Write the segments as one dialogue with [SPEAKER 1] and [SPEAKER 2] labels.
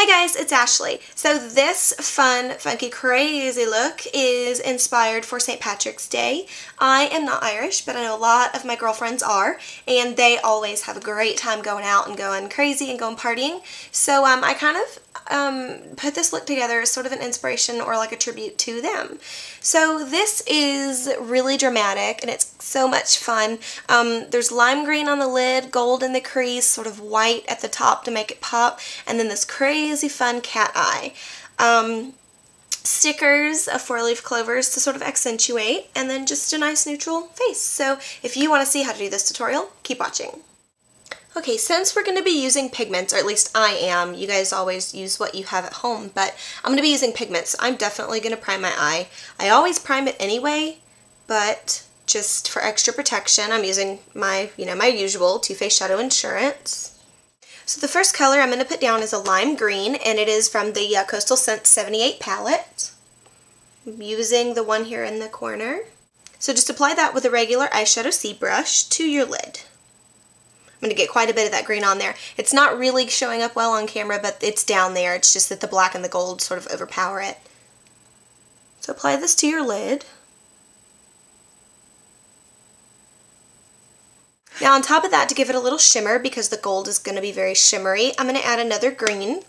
[SPEAKER 1] Hey guys, it's Ashley. So this fun, funky, crazy look is inspired for St. Patrick's Day. I am not Irish, but I know a lot of my girlfriends are, and they always have a great time going out and going crazy and going partying. So I kind of put this look together as sort of an inspiration or like a tribute to them. So this is really dramatic and it's so much fun. There's lime green on the lid, gold in the crease, sort of white at the top to make it pop, and then this crazy fun cat eye. Stickers of 4-leaf clovers to sort of accentuate, and then just a nice neutral face. So if you want to see how to do this tutorial, keep watching. Okay, since we're going to be using pigments, or at least I am, you guys always use what you have at home, but I'm going to be using pigments. I'm definitely going to prime my eye. I always prime it anyway, but just for extra protection, I'm using my, my usual Too Faced Shadow Insurance. So the first color I'm going to put down is a lime green, and it is from the Coastal Scents 78 palette. I'm using the one here in the corner. So just apply that with a regular eyeshadow C brush to your lid. I'm going to get quite a bit of that green on there. It's not really showing up well on camera, but it's down there. It's just that the black and the gold sort of overpower it. So apply this to your lid. Now on top of that, to give it a little shimmer, because the gold is going to be very shimmery, I'm going to add another green.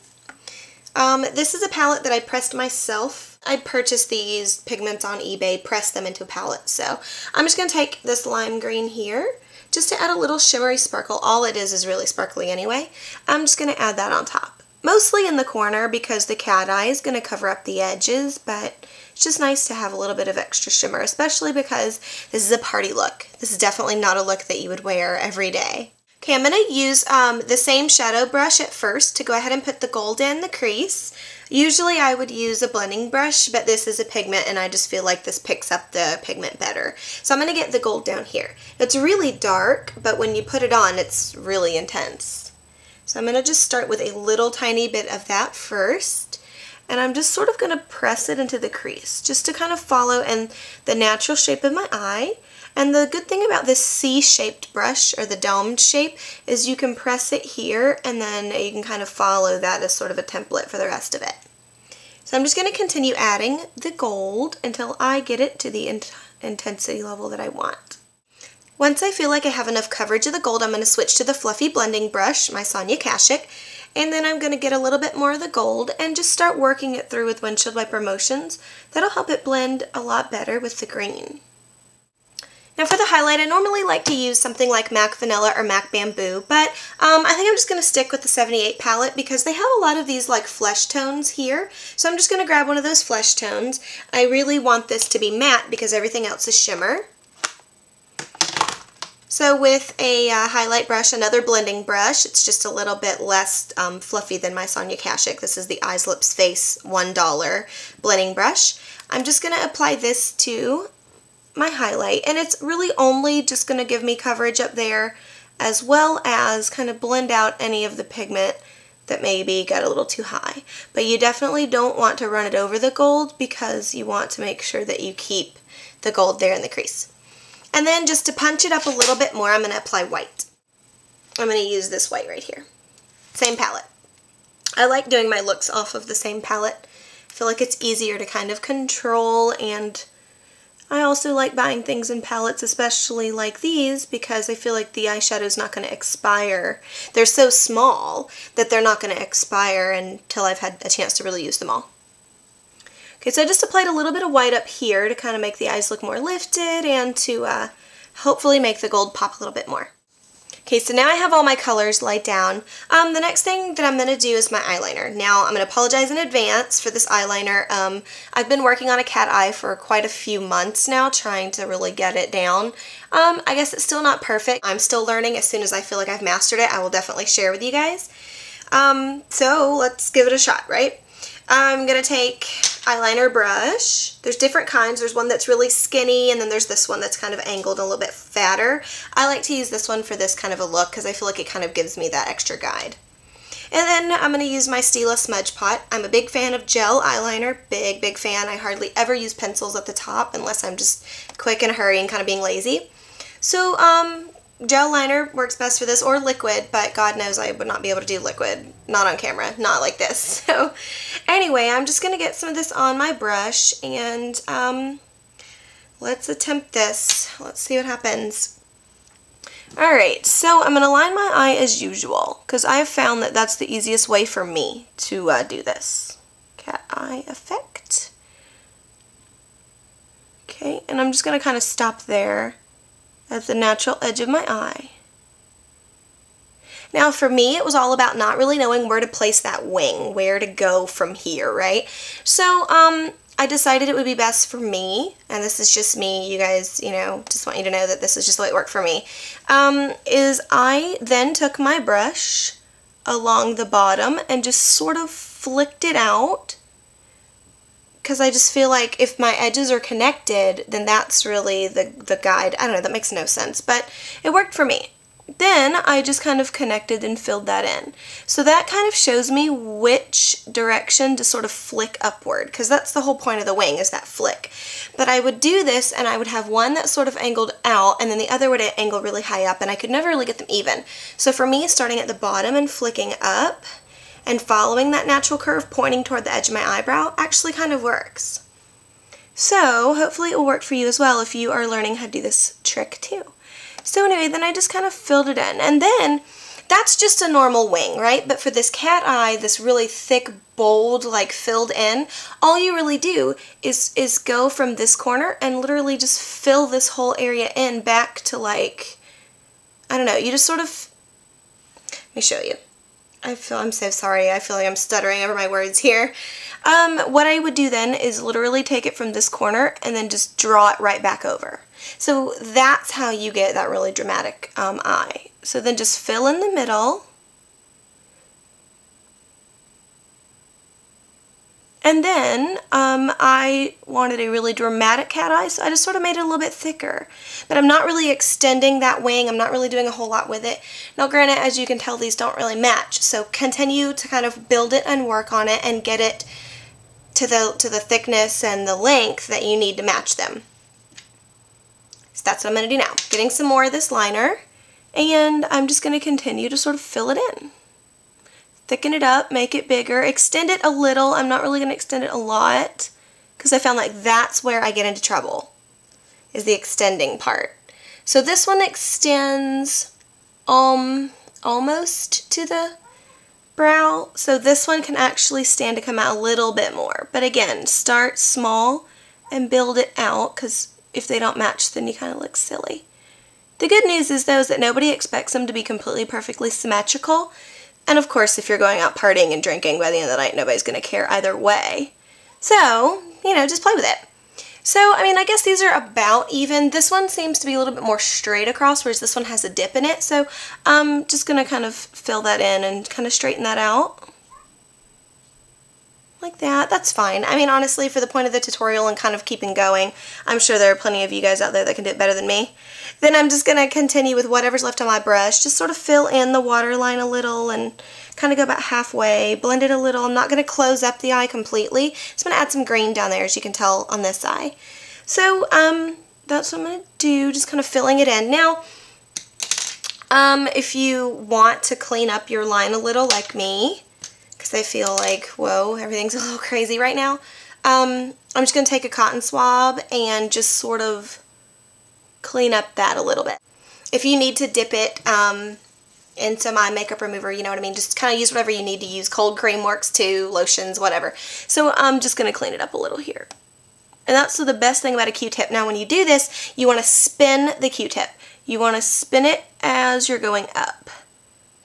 [SPEAKER 1] This is a palette that I pressed myself. I purchased these pigments on eBay, pressed them into a palette. So I'm just going to take this lime green here, just to add a little shimmery sparkle. All it is really sparkly anyway. I'm just going to add that on top. Mostly in the corner because the cat eye is going to cover up the edges, but it's just nice to have a little bit of extra shimmer, especially because this is a party look. This is definitely not a look that you would wear every day. Okay, I'm going to use the same shadow brush at first to go ahead and put the gold in the crease. Usually I would use a blending brush, but this is a pigment and I just feel like this picks up the pigment better. So I'm going to get the gold down here. It's really dark, but when you put it on, it's really intense. So I'm going to just start with a little tiny bit of that first. And I'm just sort of going to press it into the crease, just to kind of follow in the natural shape of my eye. And the good thing about this C-shaped brush, or the domed shape, is you can press it here and then you can kind of follow that as sort of a template for the rest of it. So I'm just going to continue adding the gold until I get it to the intensity level that I want. Once I feel like I have enough coverage of the gold, I'm going to switch to the fluffy blending brush, my Sonia Kashuk, and then I'm going to get a little bit more of the gold and just start working it through with windshield wiper motions. That'll help it blend a lot better with the green. Now for the highlight, I normally like to use something like MAC Vanilla or MAC Bamboo, but I think I'm just going to stick with the 78 palette because they have a lot of these like flesh tones here. So I'm just going to grab one of those flesh tones. I really want this to be matte because everything else is shimmer. So with a highlight brush, another blending brush, it's just a little bit less fluffy than my Sonia Kashuk. This is the Eyes, Lips, Face $1 blending brush. I'm just going to apply this to my highlight, and it's really only just going to give me coverage up there as well as kind of blend out any of the pigment that maybe got a little too high. But you definitely don't want to run it over the gold because you want to make sure that you keep the gold there in the crease. And then just to punch it up a little bit more, I'm going to apply white. I'm going to use this white right here. Same palette. I like doing my looks off of the same palette. I feel like it's easier to kind of control, and I also like buying things in palettes, especially like these, because I feel like the eyeshadow is not going to expire. They're so small that they're not going to expire until I've had a chance to really use them all. Okay, so I just applied a little bit of white up here to kind of make the eyes look more lifted and to hopefully make the gold pop a little bit more. Okay, so now I have all my colors laid down. The next thing that I'm going to do is my eyeliner. Now, I'm going to apologize in advance for this eyeliner. I've been working on a cat eye for quite a few months now, trying to really get it down. I guess it's still not perfect. I'm still learning. As soon as I feel like I've mastered it, I will definitely share with you guys. So let's give it a shot, right? I'm going to take eyeliner brush. There's different kinds. There's one that's really skinny, and then there's this one that's kind of angled, a little bit fatter. I like to use this one for this kind of a look because I feel like it kind of gives me that extra guide. And then I'm going to use my Stila Smudge Pot. I'm a big fan of gel eyeliner. Big fan. I hardly ever use pencils at the top unless I'm just quick in a hurry and kind of being lazy. So Gel liner works best for this, or liquid, but God knows I would not be able to do liquid. Not on camera, not like this. So anyway, I'm just going to get some of this on my brush, and let's attempt this. Let's see what happens. Alright, so I'm going to line my eye as usual, because I have found that that's the easiest way for me to do this. Cat eye effect. Okay, and I'm just going to kind of stop there at the natural edge of my eye. Now for me, it was all about not really knowing where to place that wing, where to go from here, right? So I decided it would be best for me, and this is just me, you guys, you know, just want you to know that this is just the way it worked for me, is I then took my brush along the bottom and just sort of flicked it out, because I just feel like if my edges are connected, then that's really the guide. I don't know, that makes no sense, but it worked for me. Then I just kind of connected and filled that in. So that kind of shows me which direction to sort of flick upward, because that's the whole point of the wing, is that flick. But I would do this, and I would have one that sort of angled out, and then the other would angle really high up, and I could never really get them even. So for me, starting at the bottom and flicking up, and following that natural curve pointing toward the edge of my eyebrow actually kind of works. So hopefully it will work for you as well if you are learning how to do this trick too. So anyway, then I just kind of filled it in, and then that's just a normal wing, right? But for this cat eye, this really thick, bold, like filled in, all you really do is go from this corner and literally just fill this whole area in back to, like, I don't know, you just sort of, let me show you. I'm so sorry, I feel like I'm stuttering over my words here. What I would do then is literally take it from this corner and then just draw it right back over. So that's how you get that really dramatic eye. So then just fill in the middle. And then I wanted a really dramatic cat eye, so I just sort of made it a little bit thicker. But I'm not really extending that wing. I'm not really doing a whole lot with it. Now granted, as you can tell, these don't really match. So continue to kind of build it and work on it and get it to the thickness and the length that you need to match them. So that's what I'm going to do now. Getting some more of this liner, and I'm just going to continue to sort of fill it in. Thicken it up, make it bigger, extend it a little. I'm not really going to extend it a lot because I found like that's where I get into trouble, is the extending part. So this one extends almost to the brow, so this one can actually stand to come out a little bit more. But again, start small and build it out, because if they don't match, then you kind of look silly. The good news is, though, is that nobody expects them to be completely perfectly symmetrical. And of course, if you're going out partying and drinking, by the end of the night, nobody's going to care either way. So, you know, just play with it. So, I mean, I guess these are about even. This one seems to be a little bit more straight across, whereas this one has a dip in it. So, I'm just going to kind of fill that in and kind of straighten that out. Like that. That's fine. I mean, honestly, for the point of the tutorial and kind of keeping going, I'm sure there are plenty of you guys out there that can do it better than me. Then I'm just going to continue with whatever's left on my brush. Just sort of fill in the waterline a little and kind of go about halfway. Blend it a little. I'm not going to close up the eye completely. Just going to add some green down there, as you can tell on this eye. So, that's what I'm going to do. Just kind of filling it in. Now, if you want to clean up your line a little like me, because I feel like, whoa, everything's a little crazy right now, I'm just going to take a cotton swab and just sort of clean up that a little bit. If you need to dip it into my makeup remover, you know what I mean, just kind of use whatever you need to use. Cold cream works too, lotions, whatever. So I'm just going to clean it up a little here. And that's the best thing about a Q-tip. Now when you do this, you want to spin the Q-tip. You want to spin it as you're going up.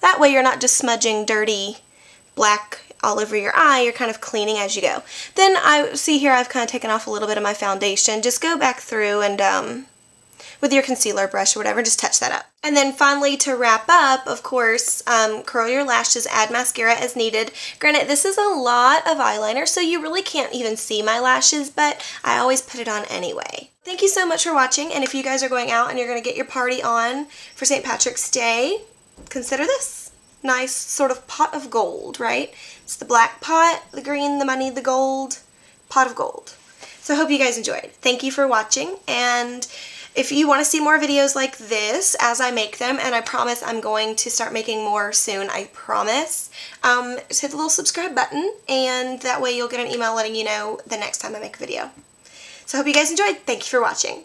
[SPEAKER 1] That way you're not just smudging dirty black all over your eye, you're kind of cleaning as you go. Then I see here I've kind of taken off a little bit of my foundation. Just go back through and with your concealer brush or whatever, just touch that up. And then finally, to wrap up, of course, curl your lashes, add mascara as needed. Granted, this is a lot of eyeliner, so you really can't even see my lashes, but I always put it on anyway. Thank you so much for watching, and if you guys are going out and you're going to get your party on for St. Patrick's Day, consider this. Nice sort of pot of gold, right? It's the black pot, the green, the money, the gold, pot of gold. So I hope you guys enjoyed. Thank you for watching, and If you want to see more videos like this as I make them, and I promise I'm going to start making more soon, I promise, just hit the little subscribe button, and that way you'll get an email letting you know the next time I make a video. So I hope you guys enjoyed. Thank you for watching.